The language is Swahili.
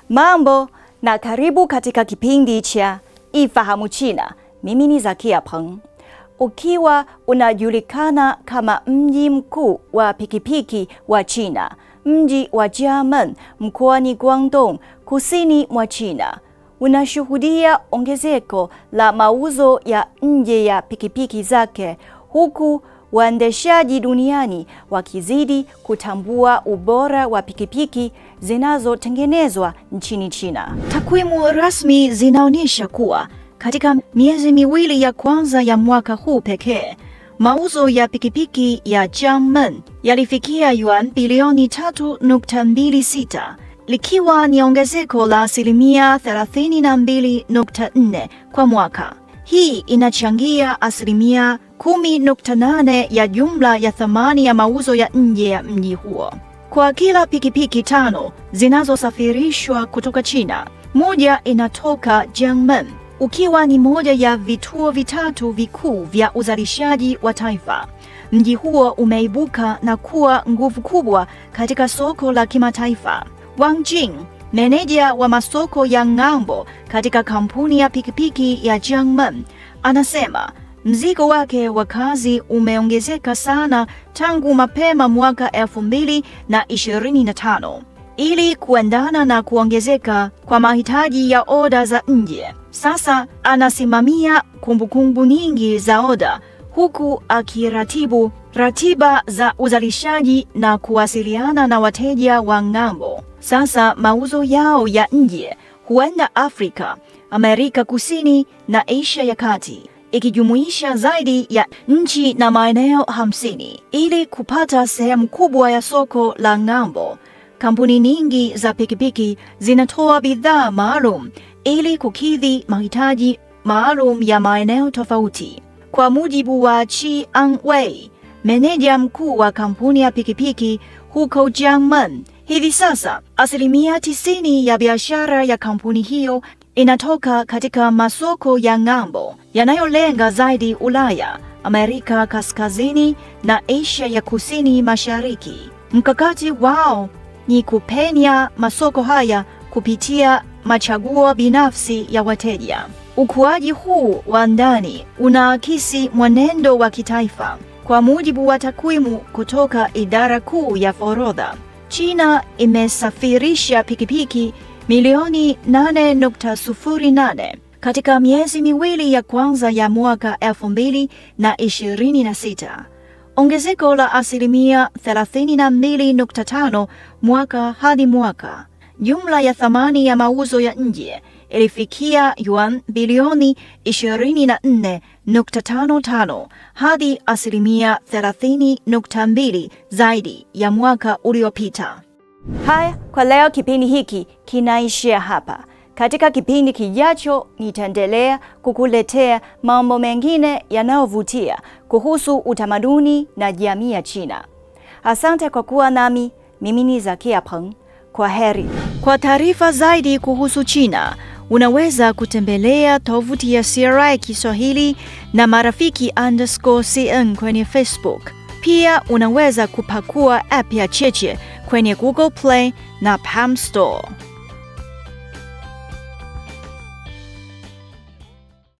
Mambo na karibu katika kipindi cha Ifahamu China. Mimi ni Zakia Peng. Ukiwa unajulikana kama mji mkuu wa pikipiki wa China, mji wa Jiamen mkoani Guangdong, kusini mwa China, unashuhudia ongezeko la mauzo ya nje ya pikipiki zake, huku waendeshaji duniani wakizidi kutambua ubora wa pikipiki zinazotengenezwa nchini China. Takwimu rasmi zinaonyesha kuwa katika miezi miwili ya kwanza ya mwaka huu pekee, mauzo ya pikipiki ya Jiamen yalifikia yuan bilioni 3.26, likiwa ni ongezeko la 32.4% kwa mwaka. Hii inachangia 10.8% ya jumla ya thamani ya mauzo ya nje ya mji huo. Kwa kila pikipiki 5 zinazosafirishwa kutoka China, moja inatoka Jiamen, ukiwa ni moja ya vituo vitatu vikuu vya uzalishaji wa taifa. Mji huo umeibuka na kuwa nguvu kubwa katika soko la kimataifa. Wang Jing, meneja wa masoko ya ng'ambo katika kampuni ya pikipiki ya Jiamen, anasema mzigo wake wa kazi umeongezeka sana tangu mapema mwaka 2025 ili kuendana na kuongezeka kwa mahitaji ya oda za nje. Sasa anasimamia kumbukumbu nyingi za oda, huku akiratibu ratiba za uzalishaji na kuwasiliana na wateja wa ng'ambo. Sasa mauzo yao ya nje huenda Afrika, Amerika Kusini na Asia ya Kati, ikijumuisha zaidi ya nchi na maeneo 50. Ili kupata sehemu kubwa ya soko la ng'ambo, kampuni nyingi za pikipiki zinatoa bidhaa maalum ili kukidhi mahitaji maalum ya maeneo tofauti. Kwa mujibu wa Qi Anwei, meneja mkuu wa kampuni ya pikipiki huko Jiamen, hivi sasa 90% ya biashara ya kampuni hiyo inatoka katika masoko ya ng'ambo yanayolenga zaidi Ulaya, Amerika Kaskazini na Asia ya Kusini Mashariki. Mkakati wao ni kupenya masoko haya kupitia machaguo binafsi ya wateja. Ukuaji huu wa ndani unaakisi mwenendo wa kitaifa. Kwa mujibu wa takwimu kutoka idara kuu ya forodha, China imesafirisha pikipiki milioni 8.08 katika miezi miwili ya kwanza ya mwaka 2026, ongezeko la 32.5% mwaka hadi mwaka. Jumla ya thamani ya mauzo ya nje ilifikia yuan bilioni 24.55 hadi 30.2% zaidi ya mwaka uliopita. Haya, kwa leo kipindi hiki kinaishia hapa. Katika kipindi kijacho nitaendelea kukuletea mambo mengine yanayovutia kuhusu utamaduni na jamii ya China. Asante kwa kuwa nami. Mimi ni Zakia Peng. Kwa heri. Kwa taarifa zaidi kuhusu China, unaweza kutembelea tovuti ya CRI Kiswahili na marafiki_CN kwenye Facebook. Pia unaweza kupakua app ya Cheche kwenye Google Play na Palm Store.